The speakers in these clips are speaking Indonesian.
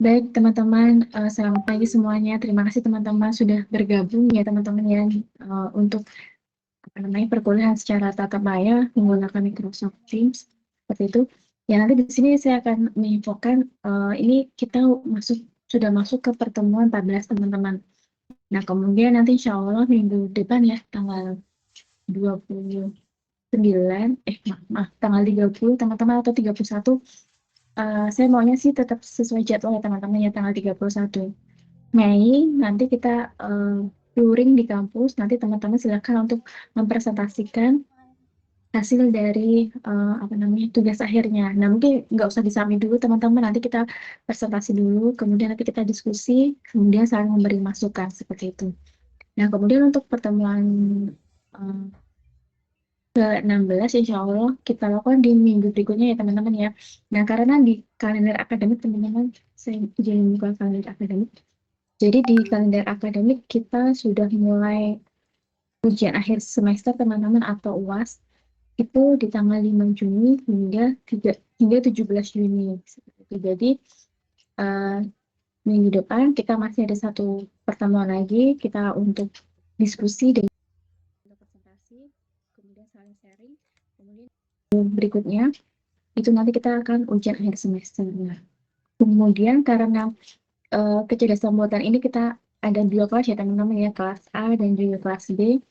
Baik teman-teman, selamat pagi semuanya. Terima kasih teman-teman sudah bergabung ya teman-teman ya untuk perkuliahan secara tatap layar menggunakan Microsoft Teams seperti itu. Ya nanti di sini saya akan menginfokan ini kita sudah masuk ke pertemuan 14 teman-teman. Nah kemudian nanti insya Allah minggu depan ya tanggal 29, tanggal 30 teman-teman atau 31. Saya maunya sih tetap sesuai jadwal ya teman-teman ya tanggal 31 Mei nanti kita touring di kampus. Nanti teman-teman silakan untuk mempresentasikan hasil dari tugas akhirnya. Nah mungkin nggak usah disami dulu teman-teman. Nanti kita presentasi dulu, kemudian nanti kita diskusi, kemudian saling memberi masukan seperti itu. Nah kemudian untuk pertemuan uh, ke-16 insya Allah kita lakukan di minggu berikutnya ya teman-teman ya. Nah karena di kalender akademik teman-teman, saya izin buka kalender akademik. Jadi di kalender akademik kita sudah mulai ujian akhir semester teman-teman atau UAS itu di tanggal 5 Juni hingga 17 Juni. Jadi uh, minggu depan kita masih ada satu pertemuan lagi kita untuk diskusi dan presentasi, kemudian saling sharing, kemudian berikutnya itu nanti kita akan ujian akhir semester. Nah, kemudian karena kecerdasan buatan ini kita ada dua kelas ya teman-teman ya, kelas A dan juga kelas B.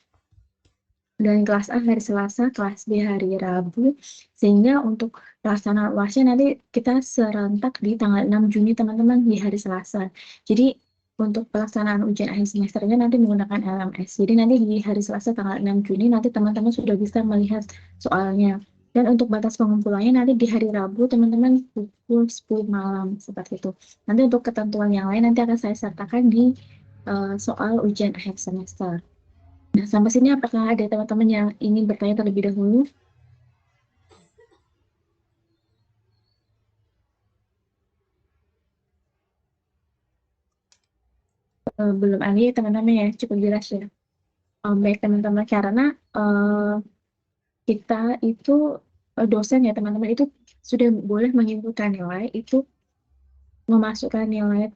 Dan kelas A hari Selasa, kelas B hari Rabu. Sehingga untuk pelaksanaan UASnya nanti kita serentak di tanggal 6 Juni teman-teman di hari Selasa. Jadi untuk pelaksanaan ujian akhir semesternya nanti menggunakan LMS. Jadi nanti di hari Selasa tanggal 6 Juni nanti teman-teman sudah bisa melihat soalnya. Dan untuk batas pengumpulannya nanti di hari Rabu teman-teman pukul 10 malam seperti itu. Nanti untuk ketentuan yang lain nanti akan saya sertakan di soal ujian akhir semester. Nah, sampai sini apakah ada teman-teman yang ingin bertanya terlebih dahulu? Belum ada ya teman-teman ya, cukup jelas ya. Baik teman-teman, karena kita itu dosen ya teman-teman itu sudah boleh menyimpulkan nilai itu memasukkan nilai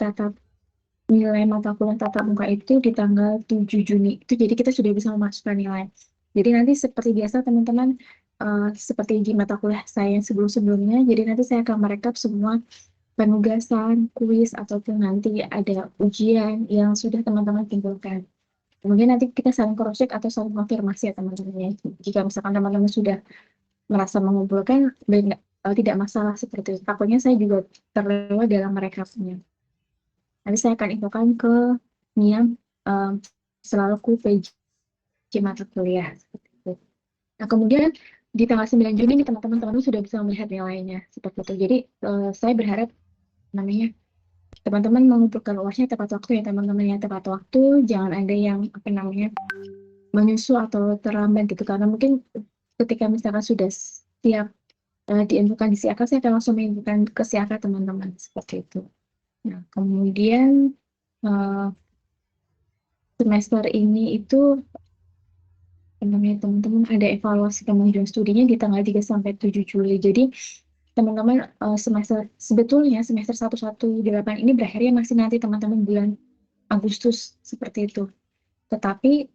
mata kuliah tatap muka itu di tanggal 7 Juni. Itu jadi kita sudah bisa memasukkan nilai. Jadi nanti seperti biasa teman-teman seperti di mata kuliah saya yang sebelum-sebelumnya, jadi nanti saya akan merekap semua penugasan, kuis, ataupun nanti ada ujian yang sudah teman-teman kumpulkan. Kemudian nanti kita saling cross-check atau saling konfirmasi ya teman-teman ya. Jika misalkan teman-teman sudah merasa mengumpulkan, tidak masalah seperti itu. Takutnya saya juga terlewat dalam merekapnya. Nanti saya akan infokan ke Nia selaku PJ mata kuliah. Seperti itu. Nah, kemudian di tanggal 9 Juni ini teman-teman sudah bisa melihat nilainya seperti itu. Jadi saya berharap namanya teman-teman mengumpulkan uasnya tepat waktu ya teman-teman ya, tepat waktu, jangan ada yang menyusul atau terlambat gitu, karena mungkin ketika misalkan sudah siap diinfokan di siaka, saya akan langsung menginfokan ke siaka teman-teman seperti itu. Nah kemudian uh, semester ini itu namanya teman-teman ada evaluasi kemajuan studinya di tanggal 3 sampai 7 Juli. Jadi teman-teman sebetulnya semester 118 ini berakhirnya masih nanti teman-teman bulan Agustus seperti itu. Tetapi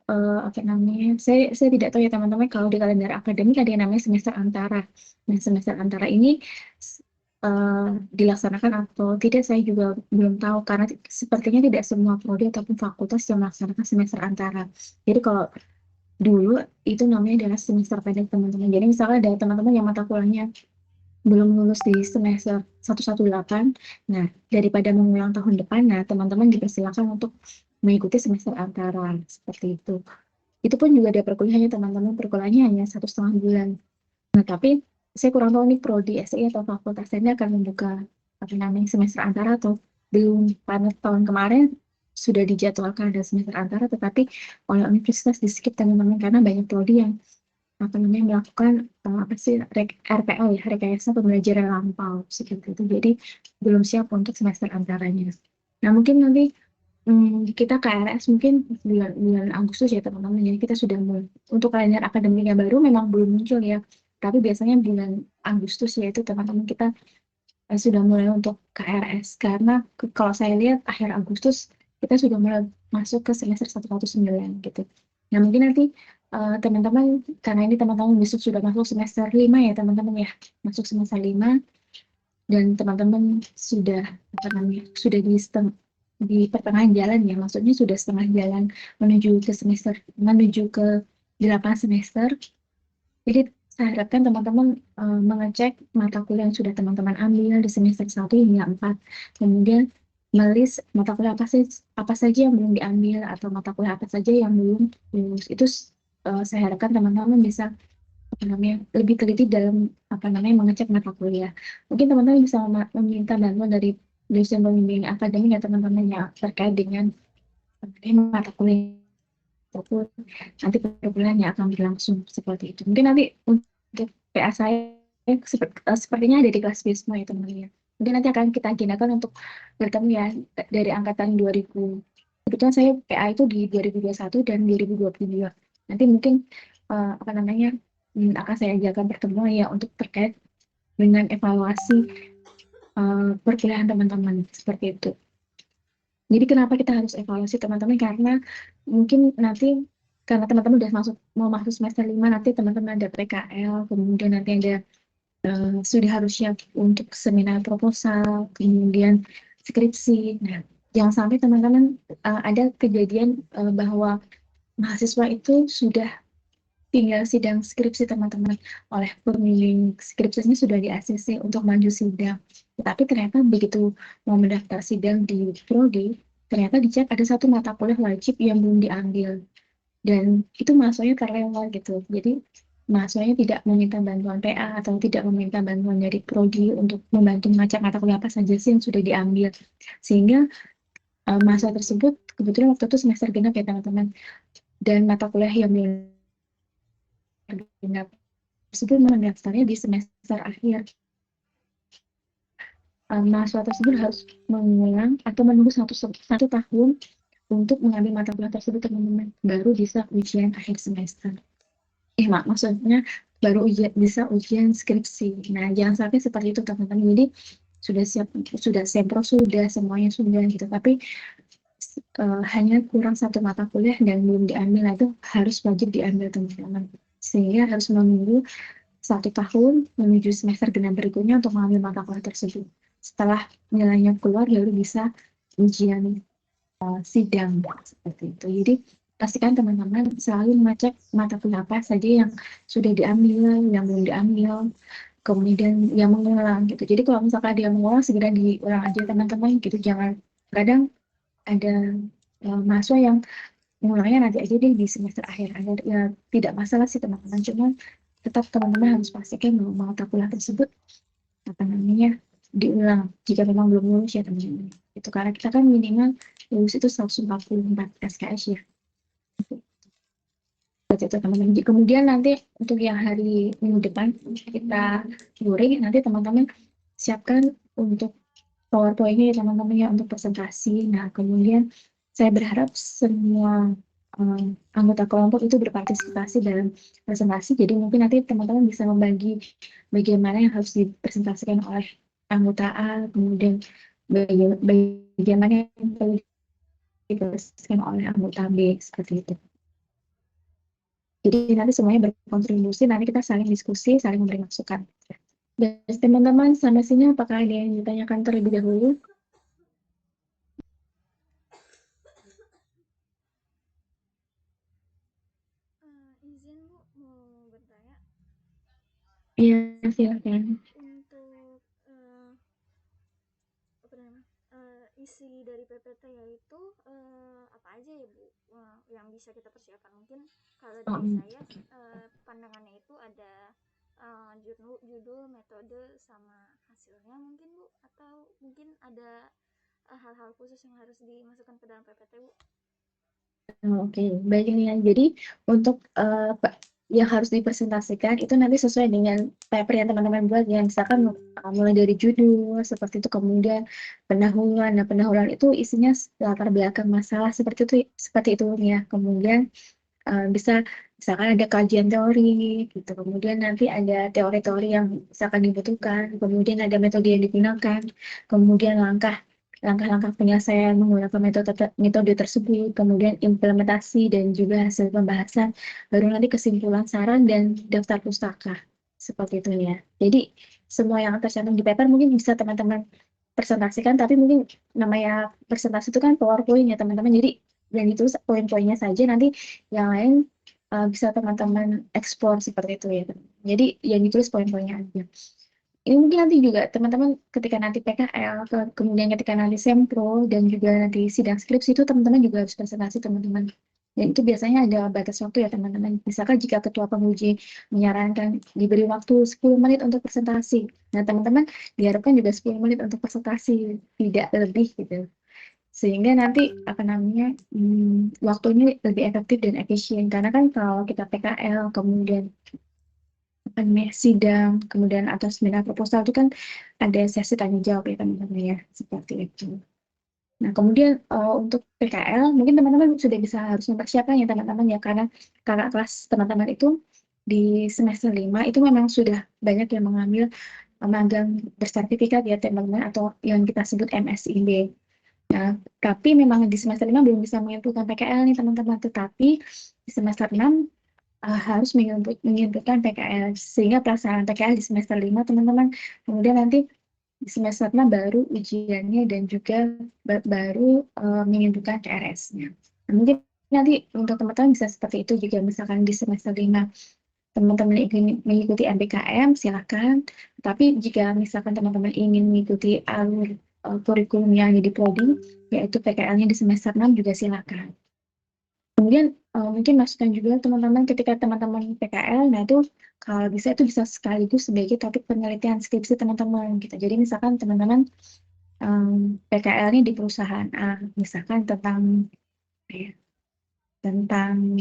saya tidak tahu ya teman-teman, kalau di kalender akademik ada yang namanya semester antara. Nah, semester antara ini dilaksanakan atau tidak saya juga belum tahu, karena sepertinya tidak semua prodi ataupun fakultas yang melaksanakan semester antara. Jadi kalau dulu itu namanya adalah semester pendek teman-teman. Jadi misalnya ada teman-teman yang mata kuliahnya belum lulus di semester 118. Nah, daripada mengulang tahun depan, nah teman-teman dipersilakan untuk mengikuti semester antara seperti itu. Itu pun juga ada perkuliahannya teman-teman, perkuliahannya hanya 1,5 bulan. Nah, tapi saya kurang tahu nih prodi SI atau fakultas ini akan membuka semester antara atau belum. Pada tahun kemarin sudah dijadwalkan ada semester antara, tetapi oleh universitas di skip teman-teman karena banyak prodi yang melakukan RPL ya, rekayasa pembelajaran lampau seperti itu. Jadi belum siap untuk semester antaranya. Nah mungkin nanti kita KRS mungkin bulan Agustus ya teman-teman. Jadi kita sudah mulai untuk kalender akademik yang baru memang belum muncul ya. Tapi biasanya bulan Agustus ya itu teman-teman kita sudah mulai untuk KRS karena kalau saya lihat akhir Agustus kita sudah mulai masuk ke semester 119 gitu. Nah mungkin nanti teman-teman karena ini teman-teman besok sudah masuk semester 5 ya teman-teman ya, masuk semester 5 dan teman-teman sudah apa namanya sudah di pertengahan jalan ya, maksudnya sudah setengah jalan menuju ke 8 semester. Jadi saya harapkan teman-teman mengecek mata kuliah yang sudah teman-teman ambil di semester 1 hingga 4. Kemudian melis mata kuliah apa saja yang belum diambil atau mata kuliah apa saja yang belum lulus. Itu saya harapkan teman-teman bisa apa namanya lebih teliti dalam apa namanya mengecek mata kuliah. Mungkin teman-teman bisa meminta bantuan dari dosen pembimbing akademik ya teman-teman yang terkait dengan mata kuliah ataupun nanti perkuliahan yang akan berlangsung seperti itu. Mungkin nanti untuk PA saya sepertinya ada di kelas Bisma ya teman-teman ya. Mungkin nanti akan kita agendakan untuk bertemu ya dari angkatan 2000. Kebetulan saya PA itu di 2021 dan 2022. Nanti mungkin apa namanya akan saya ajarkan pertemuan ya untuk terkait dengan evaluasi perkuliahan teman-teman seperti itu. Jadi kenapa kita harus evaluasi teman-teman karena mungkin nanti karena teman-teman udah mau masuk semester 5 nanti teman-teman ada PKL, kemudian nanti ada sudah harus siap untuk seminar proposal, kemudian skripsi. Nah, jangan sampai teman-teman ada kejadian bahwa mahasiswa itu sudah tinggal sidang skripsi teman-teman oleh pembimbing skripsinya sudah di ACC untuk maju sidang. Tetapi ternyata begitu mau mendaftar sidang di prodi, ternyata dicek ada satu mata kuliah wajib yang belum diambil. Dan itu mahasiswanya terlewat gitu. Jadi mahasiswanya tidak meminta bantuan PA atau tidak meminta bantuan dari prodi untuk membantu mengacak mata kuliah apa saja sih yang sudah diambil. Sehingga mahasiswa tersebut kebetulan waktu itu semester genap ya teman-teman. Dan mata kuliah yang belum genap tersebut mendaftarnya di semester akhir. Mahasiswa tersebut harus mengulang atau menunggu satu tahun untuk mengambil mata kuliah tersebut teman-teman, baru bisa ujian akhir semester. Maksudnya baru bisa ujian skripsi. Nah, jangan sampai seperti itu teman-teman. Jadi sudah siap, sudah sempro, sudah semuanya sudah gitu. Tapi hanya kurang satu mata kuliah dan belum diambil, nah, itu harus wajib diambil teman-teman. Sehingga harus menunggu 1 tahun menuju semester genap berikutnya untuk mengambil mata kuliah tersebut. Setelah nilainya keluar, baru bisa ujian sidang seperti itu. Jadi pastikan teman-teman selalu mengecek mata kuliah apa saja yang sudah diambil, yang belum diambil, kemudian yang mengulang gitu. Jadi kalau misalkan dia mengulang segera diulang aja teman-teman gitu. Jangan kadang ada mahasiswa yang mengulangnya nanti aja deh di semester akhir. Ya tidak masalah sih teman-teman. Cuma tetap teman-teman harus pastikan bahwa mata kuliah tersebut apa namanya diulang jika memang belum lulus ya teman-teman. Itu karena kita kan minimal lulus itu 144 SKS ya. Seperti itu teman-teman. Kemudian nanti untuk yang hari minggu depan kita luring, nanti teman-teman siapkan untuk PowerPoint-nya ya teman-teman ya untuk presentasi. Nah kemudian saya berharap semua anggota kelompok itu berpartisipasi dalam presentasi. Jadi mungkin nanti teman-teman bisa membagi bagaimana yang harus dipresentasikan oleh anggota A, kemudian bagaimana yang perlu dipresentasikan oleh anggota B, seperti itu. Jadi nanti semuanya berkontribusi, nanti kita saling diskusi, saling memberi masukan. Dan teman-teman, sampai sini apakah ada yang ditanyakan terlebih dahulu? Izin Bu, mau bertanya. Iya, silakan. Untuk apa namanya isi dari PPT yaitu apa aja ya Bu yang bisa kita persiapkan? Mungkin kalau dari saya pandangannya itu ada judul, metode, sama hasilnya mungkin Bu, atau mungkin ada hal-hal khusus yang harus dimasukkan ke dalam PPT Bu? Oke, baik nih ya. Jadi untuk yang harus dipresentasikan itu nanti sesuai dengan paper yang teman-teman buat ya. Misalkan mulai dari judul seperti itu, kemudian pendahuluan. Nah, pendahuluan itu isinya latar belakang masalah seperti itu ya. Kemudian bisa Misalkan ada kajian teori gitu, kemudian nanti ada teori-teori yang misalkan dibutuhkan, kemudian ada metode yang digunakan, kemudian langkah-langkah penyelesaian menggunakan metode tersebut, kemudian implementasi dan juga hasil pembahasan, baru nanti kesimpulan, saran, dan daftar pustaka. Seperti itu ya. Jadi semua yang tercantum di paper mungkin bisa teman-teman presentasikan, tapi mungkin namanya presentasi itu kan PowerPoint ya teman-teman. Jadi yang ditulis poin-poinnya saja, nanti yang lain bisa teman-teman eksplor seperti itu ya. Jadi yang ditulis poin-poinnya aja. Ini mungkin nanti juga teman-teman ketika nanti PKL, kemudian ketika nanti sempro, dan juga nanti sidang skripsi itu teman-teman juga harus presentasi teman-teman. Dan itu biasanya ada batas waktu ya teman-teman. Misalkan jika ketua penguji menyarankan diberi waktu 10 menit untuk presentasi. Nah teman-teman diharapkan juga 10 menit untuk presentasi, tidak lebih gitu. Sehingga nanti apa namanya waktunya lebih efektif dan efisien. Karena kan kalau kita PKL, kemudian apa namanya, sidang, kemudian atau seminar proposal itu kan ada sesi tanya jawab ya teman-teman ya, seperti itu. Nah, kemudian untuk PKL, mungkin teman-teman sudah bisa harus mempersiapkan ya teman-teman ya, karena kakak kelas teman-teman itu di semester 5 itu memang sudah banyak yang mengambil magang bersertifikat ya teman-teman, atau yang kita sebut MSIB. Nah, tapi memang di semester 5 belum bisa menyimpulkan PKL nih teman-teman, tetapi di semester 6 harus menyimpulkan PKL, sehingga pelaksanaan PKL di semester 5 teman-teman, kemudian nanti di semester 6 baru ujiannya dan juga baru menyimpulkan CRS-nya. Nah, mungkin nanti untuk teman-teman bisa seperti itu juga, misalkan di semester 5 teman-teman ingin mengikuti MBKM, silakan. Tapi jika misalkan teman-teman ingin mengikuti alur kurikulum yang di prodi, yaitu PKL-nya di semester 6 juga silakan. Kemudian mungkin masukan juga teman-teman ketika teman-teman PKL, nah itu kalau bisa itu bisa sekaligus sebagai topik penelitian skripsi teman-teman gitu. Jadi misalkan teman-teman PKL-nya di perusahaan A, misalkan tentang ya, tentang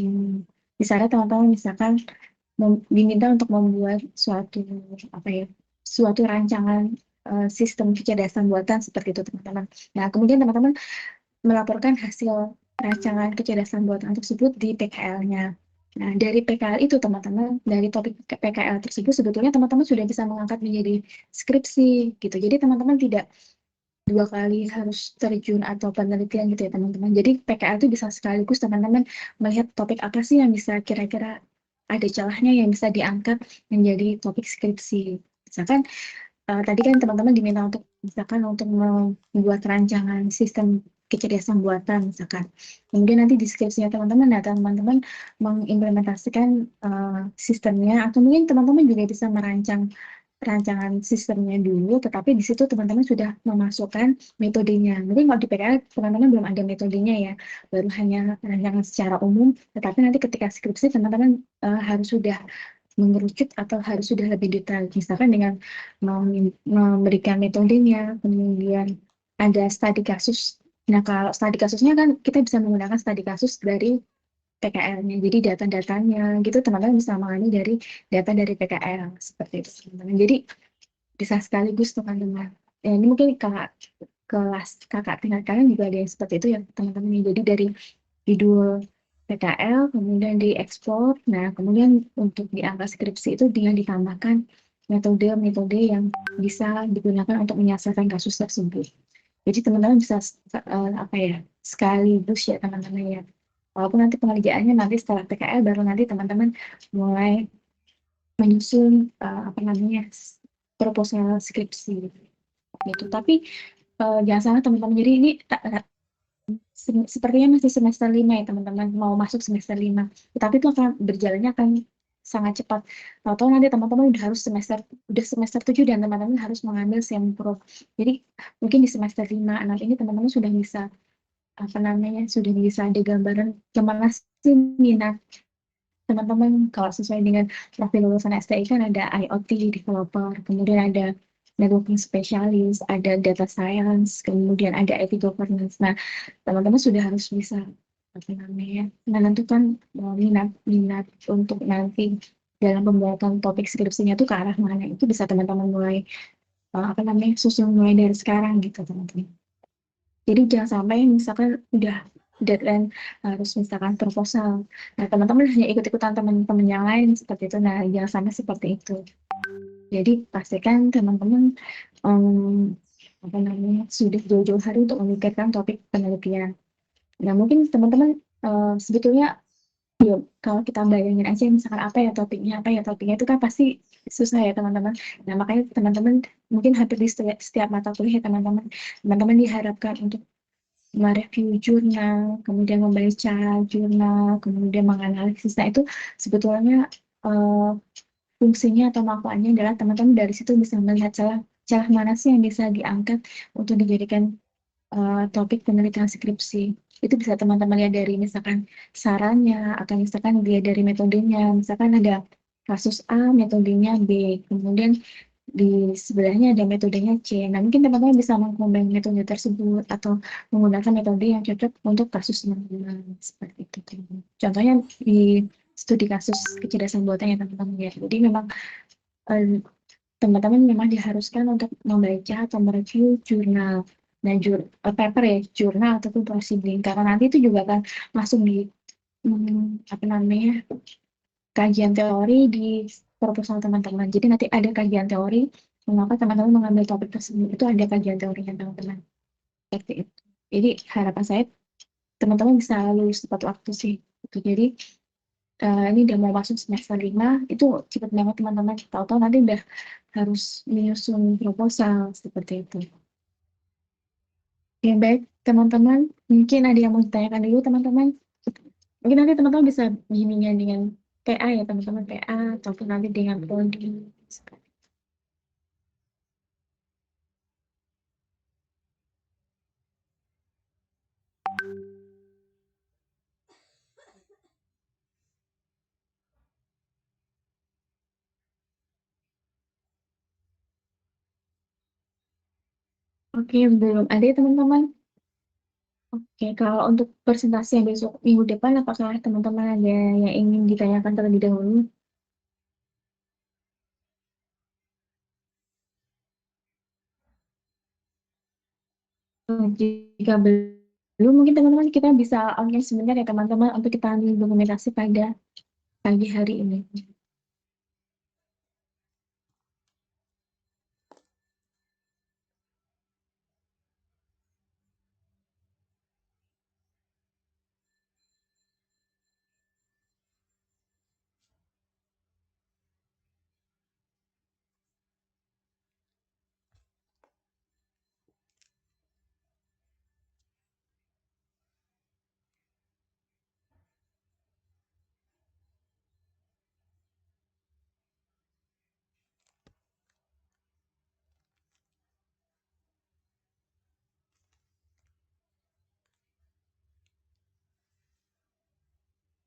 misalnya teman-teman misalkan diminta untuk membuat suatu apa ya, suatu rancangan sistem kecerdasan buatan seperti itu teman-teman. Nah, kemudian teman-teman melaporkan hasil rancangan kecerdasan buatan tersebut di PKL-nya. Nah, dari PKL itu teman-teman, dari topik PKL tersebut sebetulnya teman-teman sudah bisa mengangkat menjadi skripsi gitu. Jadi teman-teman tidak dua kali harus terjun atau penelitian gitu ya teman-teman. Jadi PKL itu bisa sekaligus teman-teman melihat topik apa sih yang bisa kira-kira ada celahnya yang bisa diangkat menjadi topik skripsi. Misalkan tadi kan teman-teman diminta untuk misalkan untuk membuat rancangan sistem kecerdasan buatan misalkan. Kemudian nanti di skripsinya teman-teman, nah teman-teman mengimplementasikan sistemnya, atau mungkin teman-teman juga bisa merancang rancangan sistemnya dulu, tetapi di situ teman-teman sudah memasukkan metodenya. Mungkin kalau di PKL teman-teman belum ada metodenya ya, baru hanya rancangan secara umum, tetapi nanti ketika skripsi teman-teman harus sudah mengerucut atau harus sudah lebih detail, misalkan dengan memberikan metodenya, kemudian ada studi kasus. Nah, kalau studi kasusnya kan kita bisa menggunakan studi kasus dari PKL-nya. Jadi data-datanya gitu teman-teman bisa mengambil dari data dari PKL seperti itu teman-teman. Jadi bisa sekaligus teman-teman. Ya, ini mungkin kakak tingkat kalian juga ada yang seperti itu ya teman-teman. Jadi dari judul PKL kemudian diekspor. Nah, kemudian untuk diangkat skripsi itu dengan ditambahkan metode-metode yang bisa digunakan untuk menyelesaikan kasus tersebut. Jadi teman-teman bisa apa ya, sekaligus ya teman-teman ya. Walaupun nanti pengerjaannya nanti setelah PKL baru nanti teman-teman mulai menyusun apa namanya proposal skripsi gitu. Tapi jangan salah teman-teman. Jadi ini sepertinya masih semester 5 ya teman-teman, mau masuk semester 5. Tetapi itu akan berjalannya akan sangat cepat. Tahu-tahu nanti teman-teman udah semester 7 dan teman-teman harus mengambil sempro. Jadi mungkin di semester 5 6 ini teman-teman sudah bisa apa namanya, sudah bisa ada gambaran kemana sih minat teman-teman. Kalau sesuai dengan profil lulusan STI kan ada IoT developer, kemudian ada networking specialist, ada data science, kemudian ada IT governance. Nah, teman-teman sudah harus bisa apa namanya menentukan minat untuk nanti dalam pembuatan topik skripsinya itu ke arah mana. Itu bisa teman-teman mulai apa namanya susun mulai dari sekarang gitu teman-teman. Jadi jangan sampai misalkan udah deadline harus misalkan proposal. Nah, teman-teman hanya ikut-ikutan teman-teman yang lain seperti itu. Nah, jangan sampai seperti itu. Jadi pastikan teman-teman apa namanya sudah jauh-jauh hari untuk memikirkan topik penelitian. Nah, mungkin teman-teman sebetulnya ya kalau kita bayangin aja misalkan apa ya topiknya itu kan pasti susah ya teman-teman. Nah, makanya teman-teman mungkin hampir di setiap mata kuliah ya teman-teman diharapkan untuk mereview jurnal, kemudian membaca jurnal, kemudian menganalisis. Nah, itu sebetulnya fungsinya atau manfaatnya adalah teman-teman dari situ bisa melihat celah mana sih yang bisa diangkat untuk dijadikan topik penelitian skripsi. Itu bisa teman-teman lihat dari misalkan sarannya, atau misalkan lihat dari metodenya. Misalkan ada kasus A, metodenya B, kemudian di sebelahnya ada metodenya C. Nah, mungkin teman-teman bisa mengkombin metode tersebut atau menggunakan metode yang cocok untuk kasus teman-teman. Seperti itu. Contohnya di studi kasus kecerdasan buatan ya teman-teman ya. Jadi memang eh, teman-teman memang diharuskan untuk membaca atau mereview jurnal dan paper ya, jurnal ataupun proceeding karena nanti itu juga akan masuk di apa namanya kajian teori di proposal teman-teman. Jadi nanti ada kajian teori mengapa teman-teman mengambil topik tersebut itu ada kajian teorinya teman-teman seperti itu. Jadi harapan saya teman-teman bisa lulus tepat waktu sih. Jadi ini udah mau masuk semester 5 itu cepet banget teman-teman. Tahu-tahu nanti udah harus menyusun proposal seperti itu. Ya baik teman-teman, mungkin ada yang mau ditanyakan dulu teman-teman. Mungkin nanti teman-teman bisa bimbingan dengan PA ya teman-teman PA ataupun nanti dengan prodi. Oke, belum ada ya teman-teman. Oke, kalau untuk presentasi yang besok minggu depan, apakah teman-teman ada yang ingin ditanyakan terlebih dahulu? Jika belum, mungkin teman-teman kita bisa online sebentar ya teman-teman untuk kita ambil dokumentasi pada pagi hari ini.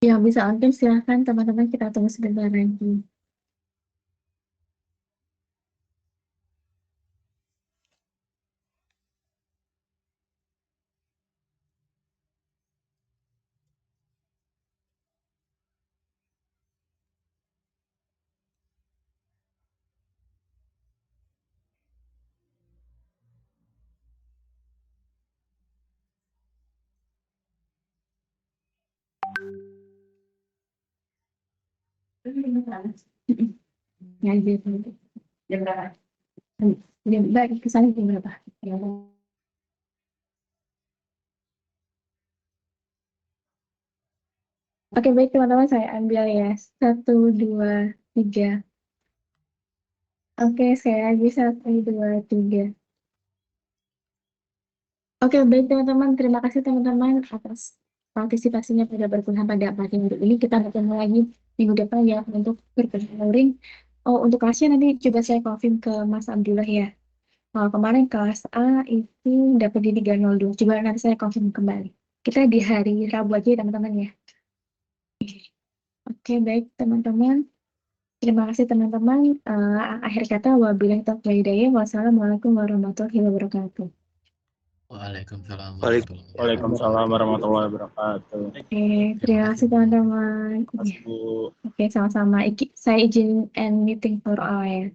Yang bisa online silahkan teman-teman kita tunggu sebentar lagi. Ngajar jam berapa? Jam baik kesana jam berapa? Oke baik teman-teman saya ambil ya 1, 2, 3. Oke saya lagi 1, 2, 3. Oke baik teman-teman terima kasih teman-teman atas partisipasinya pada berkunjung pada pagi minggu ini kita bertemu lagi minggu depan ya untuk berkunjung. Oh untuk kelasnya nanti coba saya confirm ke Mas Abdullah ya. Kemarin kelas A itu dapat di 302. Coba nanti saya confirm kembali. Kita di hari Rabu aja ya teman-teman ya. Oke, baik teman-teman. Terima kasih teman-teman. Akhir kata wabillahi taufiq wal hidayah. Wassalamualaikum warahmatullahi wabarakatuh. Waalaikumsalam warahmatullahi wabarakatuh. Waalaikumsalam warahmatullahi wabarakatuh. Oke, terima kasih teman-teman. Oke, sama-sama. Saya izin end meeting for all ya.